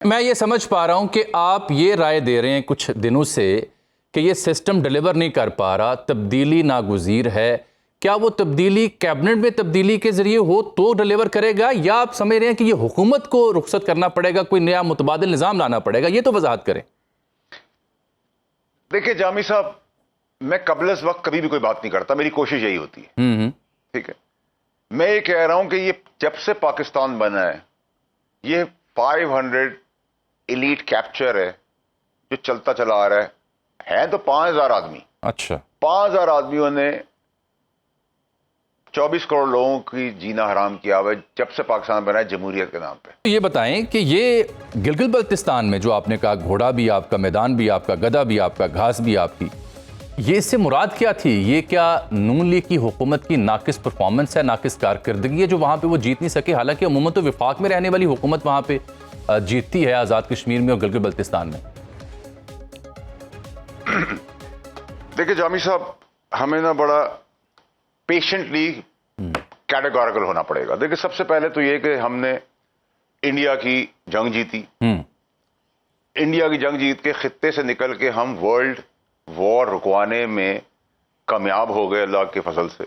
میں یہ سمجھ پا رہا ہوں کہ آپ یہ رائے دے رہے ہیں کچھ دنوں سے کہ یہ سسٹم ڈیلیور نہیں کر پا رہا، تبدیلی ناگزیر ہے. کیا وہ تبدیلی کیبنٹ میں تبدیلی کے ذریعے ہو تو ڈیلیور کرے گا، یا آپ سمجھ رہے ہیں کہ یہ حکومت کو رخصت کرنا پڑے گا، کوئی نیا متبادل نظام لانا پڑے گا؟ یہ تو وضاحت کریں. دیکھیں جامی صاحب، میں قبل از وقت کبھی بھی کوئی بات نہیں کرتا، میری کوشش یہی ہوتی ہے. ٹھیک ہے، میں یہ کہہ رہا ہوں کہ یہ جب سے پاکستان بنا ہے یہ 500 ایلیٹ کیپچر ہے جو چلتا چلا آ رہا ہے تو 5000 آدمی. اچھا، 5000 آدمیوں نے 24 کروڑ لوگوں کی جینا حرام کیا ہوا ہے جب سے پاکستان بنا ہے جمہوریت کے نام پہ. یہ بتائیں کہ یہ گلگت بلتستان میں جو آپ نے کہا گھوڑا بھی آپ کا، میدان بھی آپ کا، گدھا بھی آپ کا، گھاس بھی آپ کی، یہ اس سے مراد کیا تھی؟ یہ کیا نون لیگ کی حکومت کی ناقص پرفارمنس ہے، ناقص کارکردگی ہے جو وہاں پہ وہ جیت نہیں سکے؟ حالانکہ عموماً تو وفاق میں رہنے والی حکومت وہاں پہ جیتتی ہے، آزاد کشمیر میں اور گلگت بلتستان میں. دیکھیں جامی صاحب، ہمیں نا بڑا پیشنٹلی کیٹیگوریکل ہونا پڑے گا. دیکھیں سب سے پہلے تو یہ کہ ہم نے انڈیا کی جنگ جیتی. انڈیا کی جنگ جیت کے خطے سے نکل کے ہم ورلڈ وار رکوانے میں کامیاب ہو گئے اللہ کے فضل سے،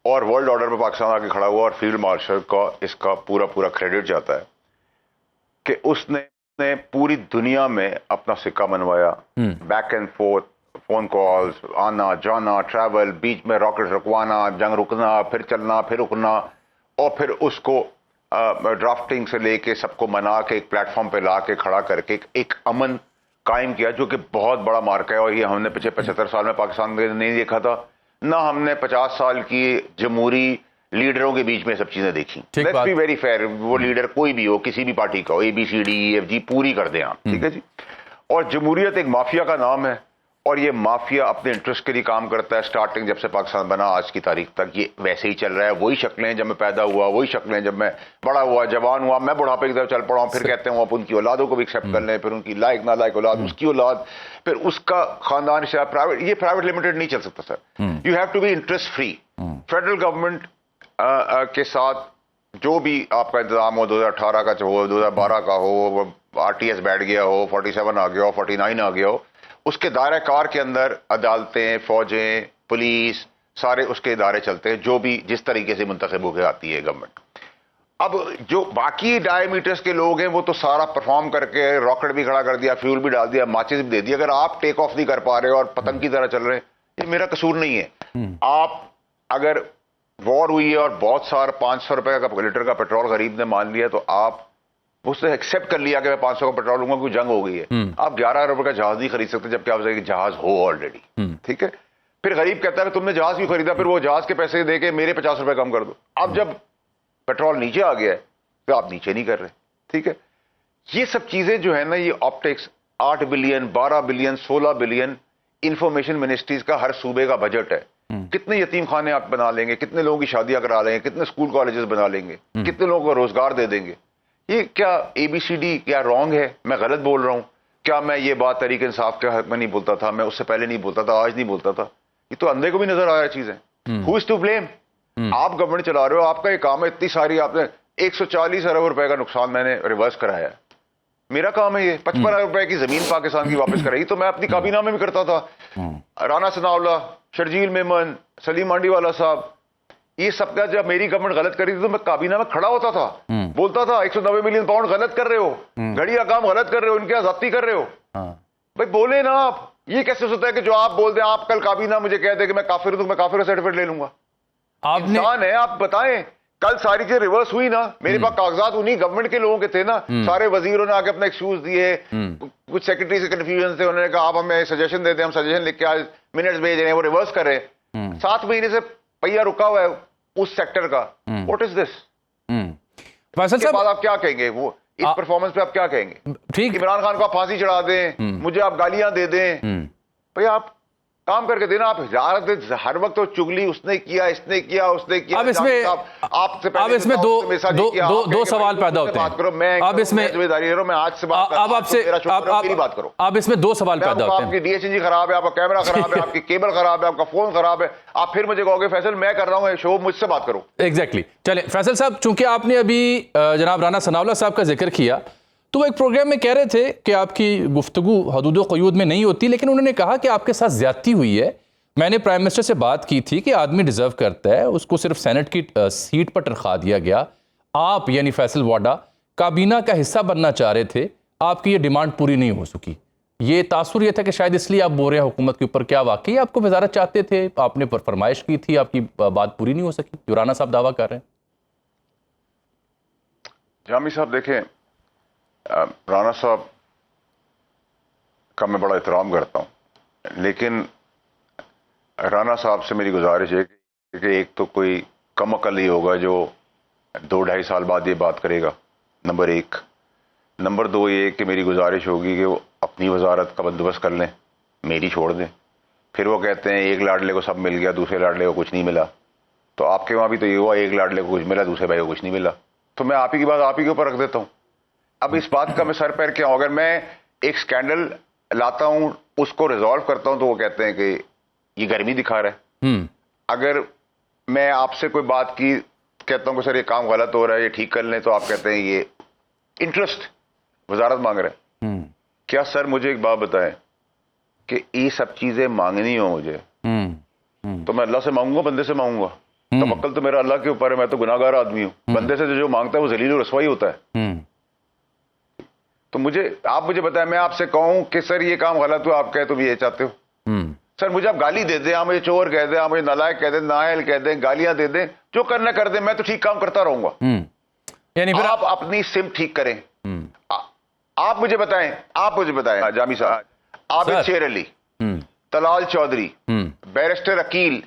اور ورلڈ آرڈر پہ پاکستان آ کے کھڑا ہوا، اور فیلڈ مارشل کا اس کا پورا کریڈٹ جاتا ہے کہ اس نے پوری دنیا میں اپنا سکہ منوایا. Back and forth phone calls, آنا جانا، ٹریول، بیچ میں راکٹ رکوانا، جنگ رکنا، پھر چلنا، پھر رکنا، اور پھر اس کو ڈرافٹنگ سے لے کے سب کو منا کے ایک پلیٹ فارم پہ لا کے کھڑا کر کے ایک امن قائم کیا جو کہ بہت بڑا مارکا ہے. اور یہ ہم نے پچھلے 75 سال میں پاکستان میں نہیں دیکھا تھا، نہ ہم نے 50 سال کی جمہوری لیڈروں کے بیچ میں سب چیزیں دیکھی. لیٹس بی ویری فیئر، وہ لیڈر کوئی بھی ہو، کسی بھی پارٹی کا ہو، ABCDEFG پوری کر دیں آپ. ٹھیک ہے جی. اور جمہوریت ایک مافیا کا نام ہے، اور یہ مافیا اپنے انٹرسٹ کے لیے کام کرتا ہے. سٹارٹنگ جب سے پاکستان بنا آج کی تاریخ تک یہ ویسے ہی چل رہا ہے. وہی شکلیں جب میں پیدا ہوا، وہی شکلیں جب میں بڑا ہوا، جوان ہوا، میں بڑھاپے کی طرف چل پڑا ہوں، پھر کہتے ہیں آپ ان کی اولادوں کو بھی ایکسیپٹ کر لیں، پھر ان کی لائق نہ لائق اولاد، اس کی اولاد، پھر اس کا خاندان. پرائیویٹ، یہ پرائیویٹ لمیٹڈ نہیں چل سکتا sir. You have to be interest free. Federal government کے ساتھ جو بھی آپ کا انتظام ہو، 2018 کا ہو، 2012 کا ہو، RTS بیٹھ گیا ہو، 47 آ گیا ہو، 49 آ گیا ہو، اس کے دائرہ کار کے اندر عدالتیں، فوجیں، پولیس، سارے اس کے ادارے چلتے ہیں جو بھی جس طریقے سے منتخب ہو کے آتی ہے گورنمنٹ. اب جو باقی ڈائیمیٹرز کے لوگ ہیں وہ تو سارا پرفارم کر کے راکٹ بھی کھڑا کر دیا، فیول بھی ڈال دیا، ماچس بھی دے دیا. اگر آپ ٹیک آف نہیں کر پا رہے اور پتنگ کی طرح چل رہے ہیں، یہ میرا قصور نہیں ہے. آپ اگر وار ہوئی ہے اور بہت سارا 500 روپے کا لیٹر کا پیٹرول غریب نے مان لیا تو آپ اس نے ایکسیپٹ کر لیا کہ میں 500 کا پیٹرول لوں گا، کوئی جنگ ہو گئی ہے. آپ 11 روپے کا جہاز نہیں خرید سکتے جبکہ آپ کہ جہاز ہو آلریڈی. ٹھیک ہے. پھر غریب کہتا ہے کہ تم نے جہاز کیوں خریدا، پھر وہ جہاز کے پیسے دے کے میرے 50 روپے کم کر دو. اب جب پیٹرول نیچے آ گیا ہے تو آپ نیچے نہیں کر رہے. ٹھیک ہے. یہ سب چیزیں جو ہے نا، یہ optics, 8 billion 12 billion 16 billion information ministries کا ہر صوبے کا بجٹ ہے. کتنے یتیم خانے آپ بنا لیں گے، کتنے لوگوں کی شادیاں کرا لیں گے، کتنے اسکول کالجز بنا لیں گے، کتنے لوگوں کو روزگار دے دیں گے. یہ کیا ABCD کیا رانگ ہے؟ میں غلط بول رہا ہوں کیا؟ میں یہ بات تحریک انصاف کے حق میں نہیں بولتا تھا، میں اس سے پہلے نہیں بولتا تھا، آج نہیں بولتا تھا. یہ تو اندھے کو بھی نظر آیا چیزیں. ہو از ٹو بلیم؟ آپ گورنمنٹ چلا رہے ہو، آپ کا یہ کام ہے. اتنی ساری آپ نے 140 ارب روپے کا نقصان میں نے ریورس کرایا ہے. میرا کام ہے یہ 55 ارب روپے کی زمین پاکستان کی واپس کرائی تو میں اپنی کابینہ میں بھی کرتا تھا. رانا ثناء اللہ، شرجیل میمن، سلیم مانڈی والا صاحب، یہ سب کا جب میری گورنمنٹ غلط کری تھی تو میں کابینہ میں کھڑا ہوتا تھا، بولتا تھا 190 ملین پاؤنڈ غلط کر رہے ہو، گھڑی کا کام غلط کر رہے ہو، ان کے ذاتی کر رہے ہو. بھائی بولے نا آپ. یہ کیسے ہوتا ہے کہ جو آپ بول دیں، آپ کل کابینہ مجھے کہہ دیں کہ میں کافر ہوں تو میں کافر کا سرٹیفکیٹ لے لوں گا؟ آپ انسان ہے. آپ بتائیں کل ساری چیزیں ریورس ہوئی نا. میرے پاس کاغذات انہی گورنمنٹ کے لوگوں کے تھے نا. سارے وزیروں نے آ کے اپنا ایکسکیوز دیے، کچھ سیکرٹری سے کنفیوژن تھے، انہوں نے کہا آپ ہمیں سجیشن دیتے ہیں، ہم سجیشن لکھ کے آج منٹس بھیج رہے ہیں، وہ ریورس کر رہے ہیں. 7 مہینے سے پہیا رکا ہوا ہے اس سیکٹر کا. واٹ از دس؟ فیصل کے صاحب بعد آپ کیا کہیں گے؟ وہ اس پرفارمنس پہ آپ کیا کہیں گے؟ ٹھیک، عمران خان کو آپ پھانسی چڑھا دیں، مجھے آپ گالیاں دے دیں، بھئی آپ کام کر کے دینا. آپ ہر وقت تو چگلی، اس نے کیا، اس نے کیا، اس نے کیا. اب اس میں دو سوال پیدا ہوتے ہیں. اب اس میں اب اس میں 2 سوال پیدا ہوتے ہیں. آپ کی DHG خراب ہے، آپ کا کیمرہ خراب ہے، آپ کی کیبل خراب ہے، آپ کا فون خراب ہے. آپ پھر مجھے کہو گے فیصل میں کر رہا ہوں شو، مجھ سے بات کرو. ایگزیکٹلی. چلیں فیصل صاحب، چونکہ آپ نے ابھی جناب رانا ثناء اللہ صاحب کا ذکر کیا تو وہ ایک پروگرام میں کہہ رہے تھے کہ آپ کی گفتگو حدود و قیود میں نہیں ہوتی، لیکن انہوں نے کہا کہ آپ کے ساتھ زیادتی ہوئی ہے. میں نے پرائم منسٹر سے بات کی تھی کہ آدمی ڈیزرو کرتا ہے، اس کو صرف سینٹ کی سیٹ پر تنخواہ دیا گیا. آپ یعنی فیصل واڈا کابینہ کا حصہ بننا چاہ رہے تھے، آپ کی یہ ڈیمانڈ پوری نہیں ہو سکی. یہ تاثر یہ تھا کہ شاید اس لیے آپ بول رہے ہیں حکومت کے اوپر. کیا واقعی آپ کو وزارت چاہتے تھے؟ آپ نے فرمائش کی تھی، آپ کی بات پوری نہیں ہو سکی جو رانا صاحب دعویٰ کر رہے ہیں؟ جامی صاحب دیکھیں، رانا صاحب کا میں بڑا احترام کرتا ہوں، لیکن رانا صاحب سے میری گزارش ہے کہ ایک تو کوئی کم عقل ہی ہوگا جو 2-2.5 سال بعد یہ بات کرے گا، نمبر 1. نمبر 2 یہ کہ میری گزارش ہوگی کہ وہ اپنی وزارت کا بندوبست کر لیں، میری چھوڑ دیں. پھر وہ کہتے ہیں ایک لاڈلے کو سب مل گیا، دوسرے لاڈلے کو کچھ نہیں ملا. تو آپ کے وہاں بھی تو یہ ہوا، ایک لاڈلے کو کچھ ملا، دوسرے بھائی کو کچھ نہیں ملا. تو میں آپ ہی کی بات آپ ہی کے اوپر رکھ دیتا ہوں. اب اس بات کا میں سر پیر کیا ہوں؟ اگر میں ایک سکینڈل لاتا ہوں، اس کو ریزالو کرتا ہوں، تو وہ کہتے ہیں کہ یہ گرمی دکھا رہا ہے. اگر میں آپ سے کوئی بات کی کہتا ہوں کہ سر یہ کام غلط ہو رہا ہے، یہ ٹھیک کر لیں، تو آپ کہتے ہیں یہ انٹرسٹ وزارت مانگ رہے ہیں. کیا سر مجھے ایک بات بتائیں کہ یہ سب چیزیں مانگنی ہو مجھے تو میں اللہ سے مانگوں گا، بندے سے مانگوں گا؟ توکل تو میرا اللہ کے اوپر ہے، میں تو گناہ گار آدمی ہوں. بندے سے جو مانگتا ہے وہ ذلیل و رسوائی ہوتا ہے. تو آپ مجھے بتائیں، میں آپ سے کہوں کہ سر یہ کام غلط ہوا، آپ کہے تو یہ چاہتے ہو؟ سر مجھے آپ گالی دے دیں، آپ مجھے چور کہہ دیں، آپ مجھے نالائق کہہ دیں، نااہل کہہ دیں، گالیاں دے دیں، جو کرنا کر دیں، میں تو ٹھیک کام کرتا رہوں گا. یعنی آپ اپنی سمت ٹھیک کریں. آپ مجھے بتائیں جامی صاحب، عابد شیر علی، طلال چودھری، بیرسٹر عقیل،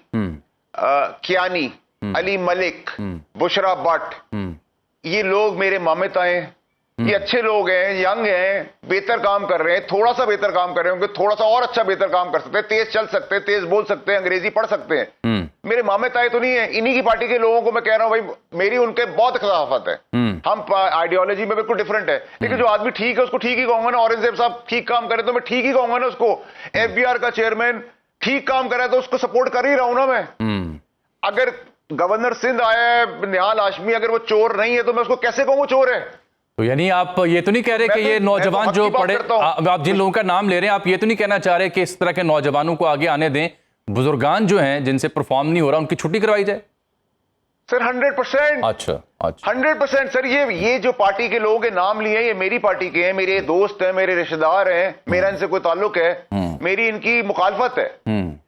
کیانی، علی ملک، بشرا بٹ، یہ لوگ میرے مامتائیں، یہ اچھے لوگ ہیں، ینگ ہیں، بہتر کام کر رہے ہیں. تھوڑا سا بہتر کام کر رہے ہوں گے، تھوڑا سا اور اچھا بہتر کام کر سکتے ہیں، تیز چل سکتے ہیں، تیز بول سکتے ہیں، انگریزی پڑھ سکتے ہیں. میرے مامتائیں تو نہیں ہیں. انہی کی پارٹی کے لوگوں کو میں کہہ رہا ہوں بھائی میری ان کے بہت اختلافات ہے، ہم آئیڈیالوجی میں بالکل ڈفرنٹ ہے، لیکن جو آدمی ٹھیک ہے اس کو ٹھیک ہی کہوں گا نا. اورنگزیب صاحب ٹھیک کام کرے تو میں ٹھیک ہی کہوں گا نا اس کو. ایف بی آر کا چیئرمین ٹھیک کام کرا ہے تو اس کو سپورٹ کر ہی رہا ہوں نا میں. اگر گورنر سندھ آیا ہے نہال ہاشمی، اگر وہ چور نہیں ہے تو میں اس کو کیسے کہوں وہ چور ہے؟ تو یعنی آپ یہ تو نہیں کہہ رہے کہ یہ نوجوان جو پڑھے، آپ جن لوگوں کا نام لے رہے ہیں، آپ یہ تو نہیں کہنا چاہ رہے کہ اس طرح کے نوجوانوں کو آگے آنے دیں، بزرگان جو ہیں جن سے پرفارم نہیں ہو رہا ان کی چھٹی کروائی جائے؟ سر 100%. اچھا 100% سر. یہ جو پارٹی کے لوگ ہیں نام لیے ہیں، یہ میری پارٹی کے ہیں، میرے دوست ہیں، میرے رشتہ دار ہیں، میرا ان سے کوئی تعلق ہے، میری ان کی مخالفت ہے.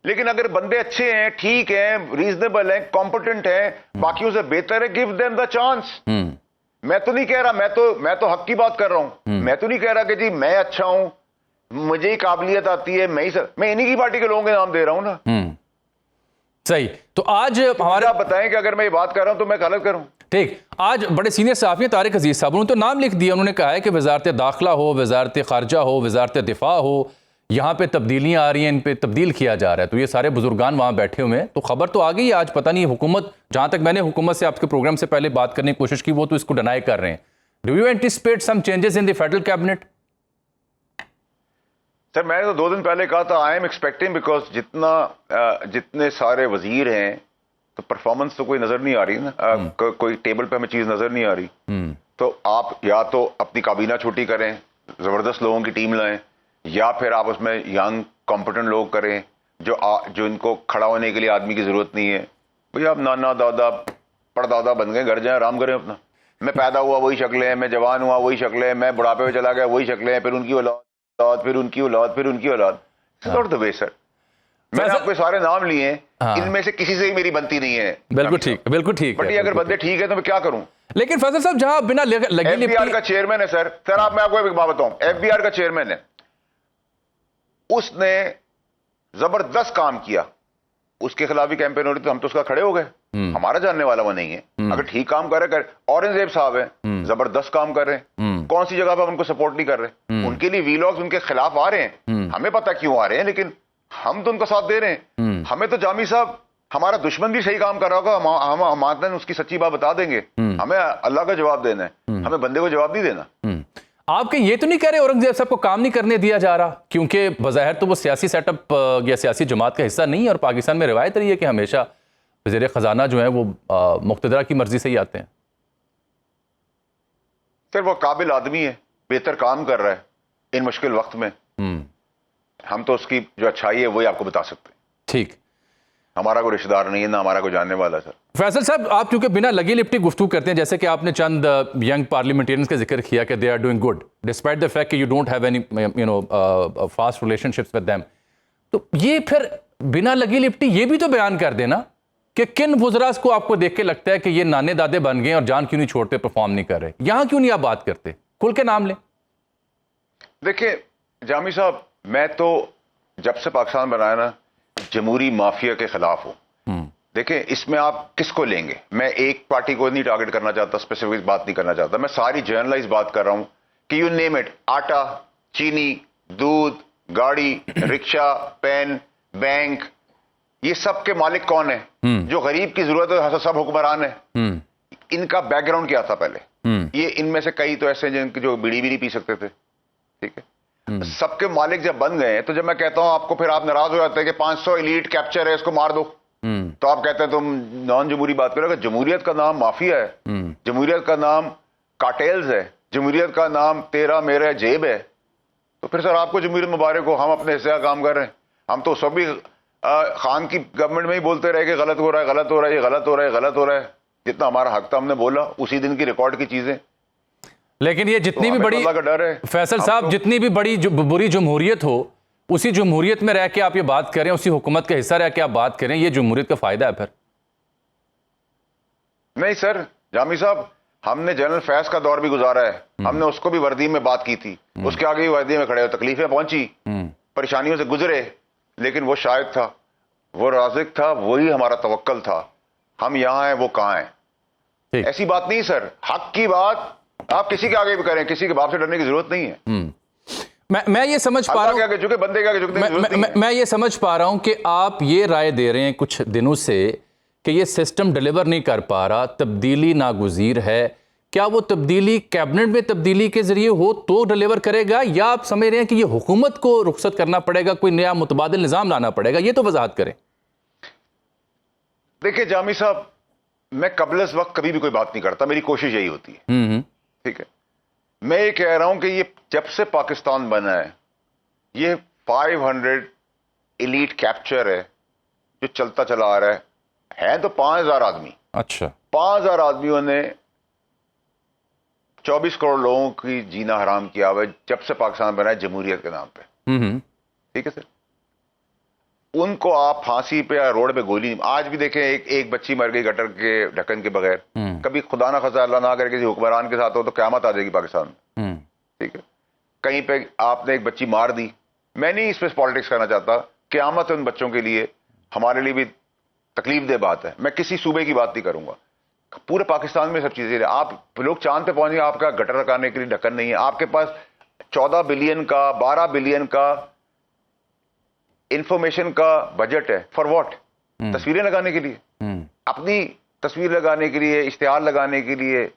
لیکن اگر بندے اچھے ہیں، ٹھیک ہیں، ریزنیبل ہیں، کمپٹنٹ ہیں، باقیوں سے بہتر ہے، گیو دیم دا چانس. میں تو نہیں کہہ رہا، میں تو حق کی بات کر رہا ہوں. میں تو نہیں کہہ رہا کہ جی میں اچھا ہوں، مجھے ہی قابلیت آتی ہے، میں انہی کی پارٹی کے لوگوں کے نام دے رہا ہوں نا. صحیح. تو آج ہمارا آپ بتائیں کہ اگر میں یہ بات کر رہا ہوں تو میں غلط کروں؟ ٹھیک. آج بڑے سینئر صحافی ہیں طارق عزیز صاحب، انہوں نے تو نام لکھ دیا. انہوں نے کہا ہے کہ وزارت داخلہ ہو، وزارت خارجہ ہو، وزارت دفاع ہو، یہاں پہ تبدیلیاں آ رہی ہیں، ان پہ تبدیل کیا جا رہا ہے. تو یہ سارے بزرگان وہاں بیٹھے ہوئے ہیں، تو خبر تو آ گئی. آج پتہ نہیں حکومت، جہاں تک میں نے حکومت سے آپ کے پروگرام سے پہلے بات کرنے کی کوشش کی، وہ تو اس کو ڈینائی کر رہے ہیں. Do you anticipate some changes in the federal cabinet? Sir میں نے تو 2 دن پہلے کہا تھا آئی ایم ایکسپیکٹنگ، بیکاز جتنے سارے وزیر ہیں تو پرفارمنس تو کوئی نظر نہیں آ رہی نا، کوئی ٹیبل پہ ہمیں چیز نظر نہیں آ ری. تو آپ یا تو اپنی کابینہ چھوٹی کریں، زبردست لوگوں کی ٹیم لائیں، یا پھر آپ اس میں ینگ کمپٹنٹ لوگ کریں جو ان کو کھڑا ہونے کے لیے آدمی کی ضرورت نہیں ہے. بھئی آپ نانا دادا پردادا بن گئے، گھر جائیں آرام کریں اپنا. میں پیدا ہوا وہی شکلیں ہیں، میں جوان ہوا وہی شکلیں ہیں، میں بڑھاپے میں چلا گیا وہی شکلیں ہیں، پھر ان کی اولاد، پھر ان کی اولاد، پھر ان کی اولاد. ناٹ دا وے سر. میں نے آپ کو سارے نام لیے ہیں، ان میں سے کسی سے ہی میری بنتی نہیں ہے. بالکل ٹھیک، بالکل ٹھیک. بٹ اگر بندے ٹھیک ہے تو میں کیا کروں؟ لیکن فیصل صاحب جہاں بنا لگی ایف بی آر کا چیئرمین ہے سر آپ میں آپ کو ایک بات بتاؤں، ایف بی آر کا چیئرمین ہے، اس نے زبردست کام کیا. اس کے خلاف بھی کیمپین ہو رہی تو ہم تو اس کا کھڑے ہو گئے. ہمارا جاننے والا وہ نہیں ہے. اگر ٹھیک کام کر رہے اورنگزیب صاحب ہیں، زبردست کام کر رہے ہیں، کون سی جگہ پہ ہم ان کو سپورٹ نہیں کر رہے؟ ان کے لیے ویلاگز ان کے خلاف آ رہے ہیں، ہمیں پتہ کیوں آ رہے ہیں، لیکن ہم تو ان کا ساتھ دے رہے ہیں. ہمیں تو جامی صاحب ہمارا دشمن بھی صحیح کام کر رہا ہوگا، ہم امانتاً اس کی سچی بات بتا دیں گے. ہمیں اللہ کا جواب دینا ہے، ہمیں بندے کو جواب نہیں دینا. آپ کے یہ تو نہیں کہہ رہے اورنگزیب صاحب کو کام نہیں کرنے دیا جا رہا؟ کیونکہ بظاہر تو وہ سیاسی سیٹ اپ یا سیاسی جماعت کا حصہ نہیں ہے، اور پاکستان میں روایت رہی ہے کہ ہمیشہ وزیر خزانہ جو ہیں وہ مقتدرہ کی مرضی سے ہی آتے ہیں. سر وہ قابل آدمی ہے، بہتر کام کر رہا ہے ان مشکل وقت میں, ہم تو اس کی جو اچھائی ہے وہی آپ کو بتا سکتے ہیں. ٹھیک, ہمارا کوئی رشتہ دار نہیں ہے, نہ ہمارا کوئی جاننے والا. سر فیصل صاحب, آپ چونکہ بنا لگی لپٹی گفتگو کرتے ہیں, جیسے کہ آپ نے چند ینگ پارلیمنٹیرینز کا ذکر کیا کہ they are doing good despite the fact کہ you don't have any fast relationships with them, تو یہ پھر بنا لگی لپٹی یہ بھی تو بیان کر دینا کہ کن وزراء کو آپ کو دیکھ کے لگتا ہے کہ یہ نانے دادے بن گئے اور جان کیوں نہیں چھوڑتے, پرفارم نہیں کر رہے, یہاں کیوں نہیں آپ بات کرتے, کھل کے نام لیں. دیکھیں جامی صاحب, میں تو جب سے پاکستان بنایا نا جمہوری مافیا کے خلاف ہوں. دیکھیں اس میں آپ کس کو لیں گے, میں ایک پارٹی کو نہیں ٹارگٹ کرنا چاہتا, اسپیسیفک بات نہیں کرنا چاہتا, میں ساری جنرلائز بات کر رہا ہوں کہ یو نیم اٹ, آٹا, چینی, دودھ, گاڑی, رکشہ, پین, بینک, یہ سب کے مالک کون ہیں؟ جو غریب کی ضرورت ہے سب حکمران ہیں. ان کا بیک گراؤنڈ کیا تھا پہلے؟ یہ ان میں سے کئی تو ایسے ہیں جن کی جو بیڑی بھی نہیں پی سکتے تھے. ٹھیک ہے, سب کے مالک جب بن گئے ہیں تو جب میں کہتا ہوں آپ کو, پھر آپ ناراض ہو جاتے ہیں کہ 500 ایلیٹ کیپچر ہے اس کو مار دو, تو آپ کہتے ہیں تم نان جمہوری بات کرو. جمہوریت کا نام مافیا ہے, جمہوریت کا نام کارٹیلز ہے, جمہوریت کا نام تیرا میرا جیب ہے, تو پھر سر آپ کو جمہوریت مبارک ہو, ہم اپنے حصے کا کام کر رہے ہیں. ہم تو سب بھی خان کی گورنمنٹ میں ہی بولتے رہے کہ غلط ہو رہا ہے, غلط ہو رہا ہے, یہ غلط ہو رہا ہے, غلط ہو رہا ہے. جتنا ہمارا حق تھا ہم نے بولا, اسی دن کی ریکارڈ کی چیزیں. لیکن یہ جتنی بھی بڑی, اللہ کا ڈر ہے فیصل صاحب, جتنی بھی بڑی بری جمہوریت ہو, اسی جمہوریت میں رہ کے آپ یہ بات کریں, اسی حکومت کا حصہ رہ کے آپ بات کریں, یہ جمہوریت کا فائدہ ہے پھر؟ نہیں سر جامی صاحب, ہم نے جنرل فیض کا دور بھی گزارا ہے, ہم نے اس کو بھی وردی میں بات کی تھی, اس کے آگے بھی وردی میں کھڑے ہو, تکلیفیں پہنچی, پریشانیوں سے گزرے, لیکن وہ شاہد تھا, وہ رازق تھا, وہی ہمارا توکل تھا. ہم یہاں ہیں, وہ کہاں ہیں؟ ایسی بات نہیں سر, حق کی بات آپ کسی کے آگے بھی کریں, کسی کے باپ سے ڈرنے کی ضرورت نہیں ہے. میں یہ سمجھ پا رہا ہوں, بندے کے آگے جھکنے کی ضرورت نہیں ہے. میں یہ سمجھ پا رہا ہوں کہ آپ یہ رائے دے رہے ہیں کچھ دنوں سے کہ یہ سسٹم ڈیلیور نہیں کر پا رہا, تبدیلی ناگزیر ہے. کیا وہ تبدیلی کیبنٹ میں تبدیلی کے ذریعے ہو تو ڈیلیور کرے گا, یا آپ سمجھ رہے ہیں کہ یہ حکومت کو رخصت کرنا پڑے گا, کوئی نیا متبادل نظام لانا پڑے گا؟ یہ تو وضاحت کریں. دیکھیں جامی صاحب, میں قبل از وقت کبھی بھی کوئی بات نہیں کرتا, میری کوشش یہی ہوتی ہے. ٹھیک ہے, میں یہ کہہ رہا ہوں کہ یہ جب سے پاکستان بنا ہے, یہ 500 ایلیٹ کیپچر ہے جو چلتا چلا آ رہا ہے تو 5000 آدمی. اچھا, 5000 آدمیوں نے 24 کروڑ لوگوں کی جینا حرام کیا ہوا ہے جب سے پاکستان بنا ہے جمہوریت کے نام پہ. ٹھیک ہے سر, ان کو آپ پھانسی پہ یا روڈ پہ گولی, آج بھی دیکھیں ایک بچی مر گئی گٹر کے ڈھکن کے بغیر. کبھی خدا نہ خدا اللہ نہ کرے کسی حکمران کے ساتھ ہو تو قیامت آ جائے گی پاکستان میں. ٹھیک ہے, کہیں پہ آپ نے ایک بچی مار دی, میں نہیں اس پہ پالیٹکس کرنا چاہتا, قیامت ان بچوں کے لیے, ہمارے لیے بھی تکلیف دہ بات ہے. میں کسی صوبے کی بات نہیں کروں گا, پورے پاکستان میں سب چیزیں. آپ لوگ چاند پہ پہنچ گئے, آپ کا گٹر لگانے کے لیے ڈھکن نہیں ہے, آپ کے پاس 14 بلین کا 12 بلین کا انفارمیشن کا بجٹ ہے. For what? تصویریں لگانے کے لیے, اپنی تصویر لگانے کے لیے, اشتہار لگانے کے لیے.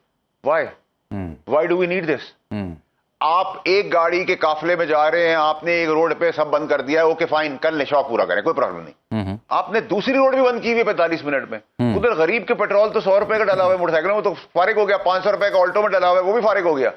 Why do we need this? آپ ایک گاڑی کے قافلے میں جا رہے ہیں, آپ نے ایک روڈ پہ سب بند کر دیا ہے, اوکے فائن, کر لیں, شوق پورا کریں, کوئی پرابلم نہیں. آپ نے دوسری روڈ بھی بند کی ہوئی ہے 45 منٹ میں. ادھر غریب کے پیٹرول تو 100 روپے کا ڈلا ہوا ہے موٹر سائیکل میں, وہ تو فارغ ہو گیا. 500 روپے کا آلٹو میں ڈلا ہوا ہے, وہ بھی فارغ ہو گیا.